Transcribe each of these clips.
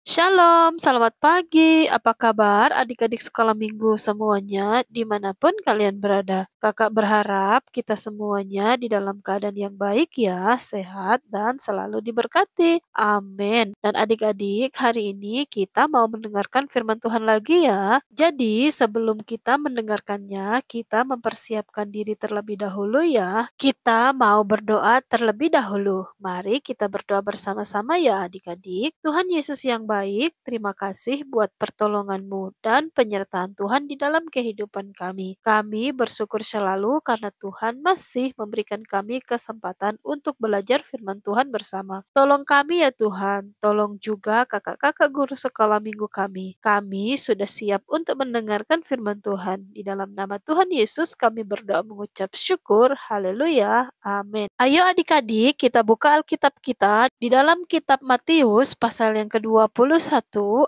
Shalom, selamat pagi. Apa kabar adik-adik sekolah minggu semuanya dimanapun kalian berada? Kakak berharap kita semuanya di dalam keadaan yang baik ya, sehat dan selalu diberkati. Amin. Dan adik-adik, hari ini kita mau mendengarkan firman Tuhan lagi ya. Jadi sebelum kita mendengarkannya, kita mempersiapkan diri terlebih dahulu ya. Kita mau berdoa terlebih dahulu. Mari kita berdoa bersama-sama ya adik-adik. Tuhan Yesus yang baik, terima kasih buat pertolongan-Mu dan penyertaan Tuhan di dalam kehidupan kami. Kami bersyukur selalu karena Tuhan masih memberikan kami kesempatan untuk belajar firman Tuhan bersama. Tolong kami ya Tuhan, tolong juga kakak-kakak guru sekolah minggu kami. Kami sudah siap untuk mendengarkan firman Tuhan. Di dalam nama Tuhan Yesus kami berdoa mengucap syukur. Haleluya. Amin. Ayo adik-adik kita buka Alkitab kita di dalam kitab Matius pasal yang ke-21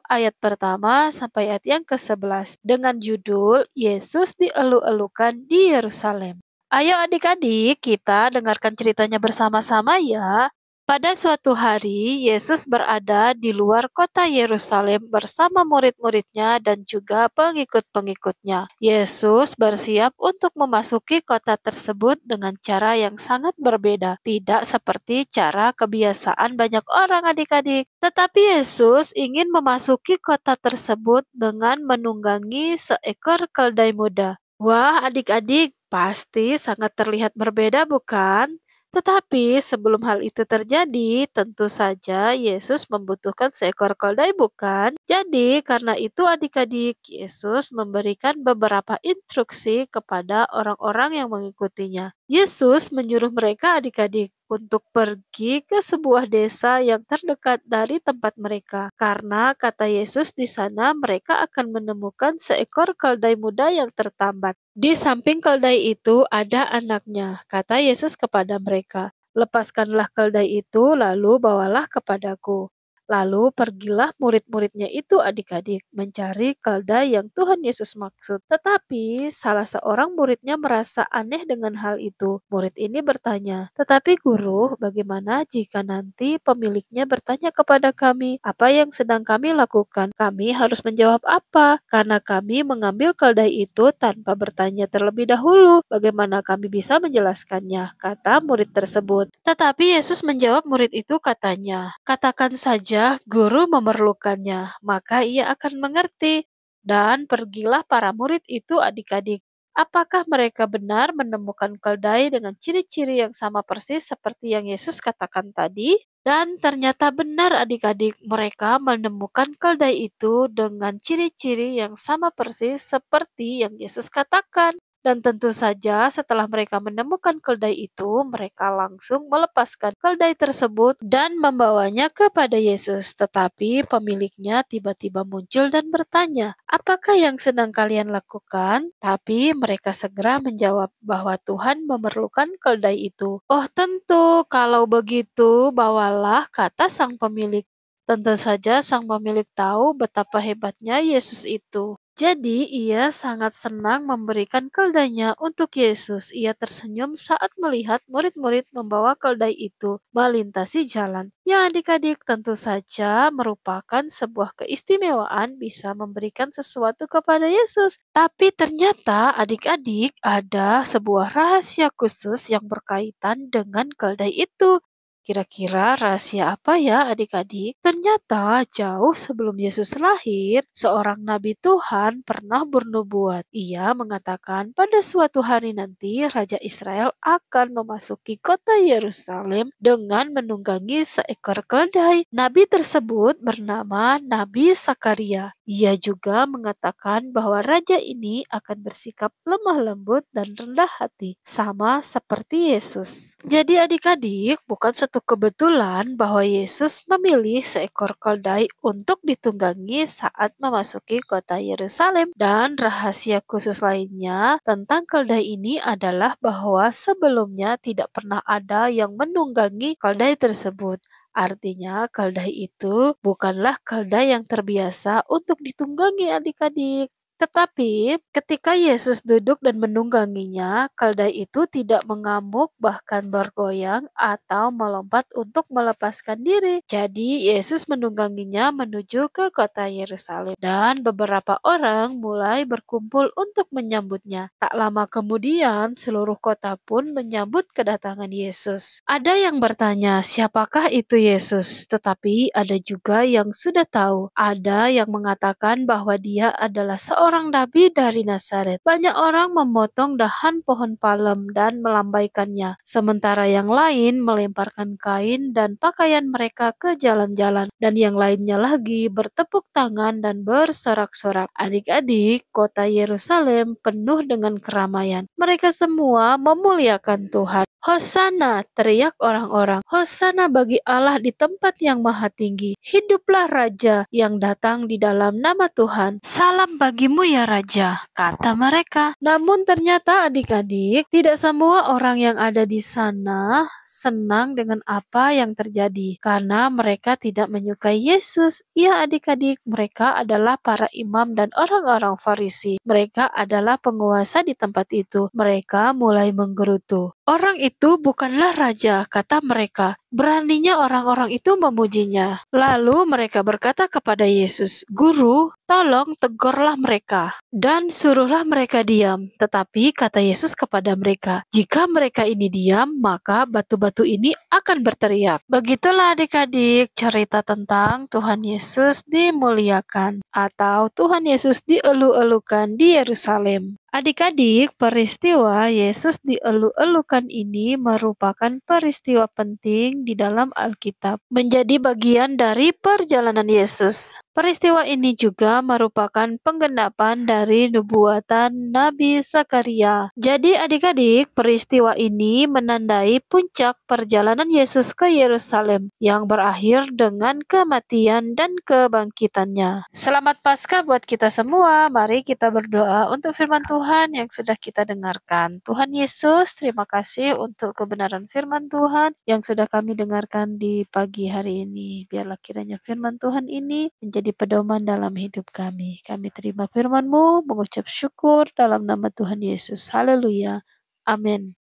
ayat pertama sampai ayat yang ke-11 dengan judul Yesus dielu-elukan di Yerusalem. Ayo adik-adik kita dengarkan ceritanya bersama-sama ya. Pada suatu hari, Yesus berada di luar kota Yerusalem bersama murid-muridnya dan juga pengikut-pengikutnya. Yesus bersiap untuk memasuki kota tersebut dengan cara yang sangat berbeda, tidak seperti cara kebiasaan banyak orang adik-adik. Tetapi Yesus ingin memasuki kota tersebut dengan menunggangi seekor keledai muda. Wah, adik-adik, pasti sangat terlihat berbeda, bukan? Tetapi sebelum hal itu terjadi, tentu saja Yesus membutuhkan seekor keledai, bukan? Jadi, karena itu adik-adik, Yesus memberikan beberapa instruksi kepada orang-orang yang mengikutinya. Yesus menyuruh mereka adik-adik untuk pergi ke sebuah desa yang terdekat dari tempat mereka. Karena kata Yesus di sana mereka akan menemukan seekor keledai muda yang tertambat. Di samping keledai itu ada anaknya, kata Yesus kepada mereka. Lepaskanlah keledai itu lalu bawalah kepadaku. Lalu pergilah murid-muridnya itu adik-adik mencari keledai yang Tuhan Yesus maksud. Tetapi salah seorang muridnya merasa aneh dengan hal itu. Murid ini bertanya, "Tetapi guru, bagaimana jika nanti pemiliknya bertanya kepada kami, apa yang sedang kami lakukan? Kami harus menjawab apa? Karena kami mengambil keledai itu tanpa bertanya terlebih dahulu. Bagaimana kami bisa menjelaskannya?" kata murid tersebut. Tetapi Yesus menjawab murid itu katanya, "Katakan saja guru memerlukannya, maka ia akan mengerti." Dan pergilah para murid itu adik-adik. Apakah mereka benar menemukan keledai dengan ciri-ciri yang sama persis seperti yang Yesus katakan tadi? Dan ternyata benar adik-adik, mereka menemukan keledai itu dengan ciri-ciri yang sama persis seperti yang Yesus katakan. Dan tentu saja setelah mereka menemukan keledai itu, mereka langsung melepaskan keledai tersebut dan membawanya kepada Yesus. Tetapi pemiliknya tiba-tiba muncul dan bertanya, "Apakah yang sedang kalian lakukan?" Tapi mereka segera menjawab bahwa Tuhan memerlukan keledai itu. "Oh tentu, kalau begitu bawalah," kata sang pemilik. Tentu saja sang pemilik tahu betapa hebatnya Yesus itu. Jadi ia sangat senang memberikan keledainya untuk Yesus. Ia tersenyum saat melihat murid-murid membawa keledai itu melintasi jalan. Ya adik-adik, tentu saja merupakan sebuah keistimewaan bisa memberikan sesuatu kepada Yesus. Tapi ternyata adik-adik ada sebuah rahasia khusus yang berkaitan dengan keledai itu. Kira-kira rahasia apa ya adik-adik? Ternyata jauh sebelum Yesus lahir, seorang nabi Tuhan pernah bernubuat. Ia mengatakan pada suatu hari nanti Raja Israel akan memasuki kota Yerusalem dengan menunggangi seekor keledai. Nabi tersebut bernama Nabi Sakaria. Ia juga mengatakan bahwa raja ini akan bersikap lemah lembut dan rendah hati, sama seperti Yesus. Jadi adik-adik, bukan satu kebetulan bahwa Yesus memilih seekor keledai untuk ditunggangi saat memasuki kota Yerusalem. Dan rahasia khusus lainnya tentang keledai ini adalah bahwa sebelumnya tidak pernah ada yang menunggangi keledai tersebut. Artinya keledai itu bukanlah keledai yang terbiasa untuk ditunggangi adik-adik. Tetapi ketika Yesus duduk dan menungganginya, keldai itu tidak mengamuk bahkan bergoyang atau melompat untuk melepaskan diri. Jadi Yesus menungganginya menuju ke kota Yerusalem dan beberapa orang mulai berkumpul untuk menyambutnya. Tak lama kemudian seluruh kota pun menyambut kedatangan Yesus. Ada yang bertanya, siapakah itu Yesus? Tetapi ada juga yang sudah tahu. Ada yang mengatakan bahwa dia adalah seorang nabi dari Nazaret. Banyak orang memotong dahan pohon palem dan melambaikannya, sementara yang lain melemparkan kain dan pakaian mereka ke jalan-jalan, dan yang lainnya lagi bertepuk tangan dan bersorak-sorak. Adik-adik, kota Yerusalem penuh dengan keramaian. Mereka semua memuliakan Tuhan. Hosana, teriak orang-orang. Hosana bagi Allah di tempat yang maha tinggi. Hiduplah Raja yang datang di dalam nama Tuhan. Salam bagimu ya Raja, kata mereka. Namun ternyata adik-adik, tidak semua orang yang ada di sana senang dengan apa yang terjadi. Karena mereka tidak menyukai Yesus. Ya adik-adik, mereka adalah para imam dan orang-orang Farisi. Mereka adalah penguasa di tempat itu. Mereka mulai menggerutu. Orang itu bukanlah raja, kata mereka. Beraninya orang-orang itu memujinya. Lalu mereka berkata kepada Yesus, Guru, tolong tegurlah mereka dan suruhlah mereka diam. Tetapi kata Yesus kepada mereka, jika mereka ini diam, maka batu-batu ini akan berteriak. Begitulah adik-adik cerita tentang Tuhan Yesus dimuliakan atau Tuhan Yesus dielu-elukan di Yerusalem. Adik-adik, peristiwa Yesus dielu-elukan ini merupakan peristiwa penting di dalam Alkitab, menjadi bagian dari perjalanan Yesus. Peristiwa ini juga merupakan penggenapan dari nubuatan Nabi Zakaria. Jadi adik-adik, peristiwa ini menandai puncak perjalanan Yesus ke Yerusalem yang berakhir dengan kematian dan kebangkitannya. Selamat Paskah buat kita semua. Mari kita berdoa untuk firman Tuhan yang sudah kita dengarkan. Tuhan Yesus, terima kasih untuk kebenaran firman Tuhan yang sudah kami dengarkan di pagi hari ini. Biarlah kiranya firman Tuhan ini menjadi pedoman dalam hidup kami. Kami terima firman-Mu, mengucap syukur dalam nama Tuhan Yesus. Haleluya. Amin.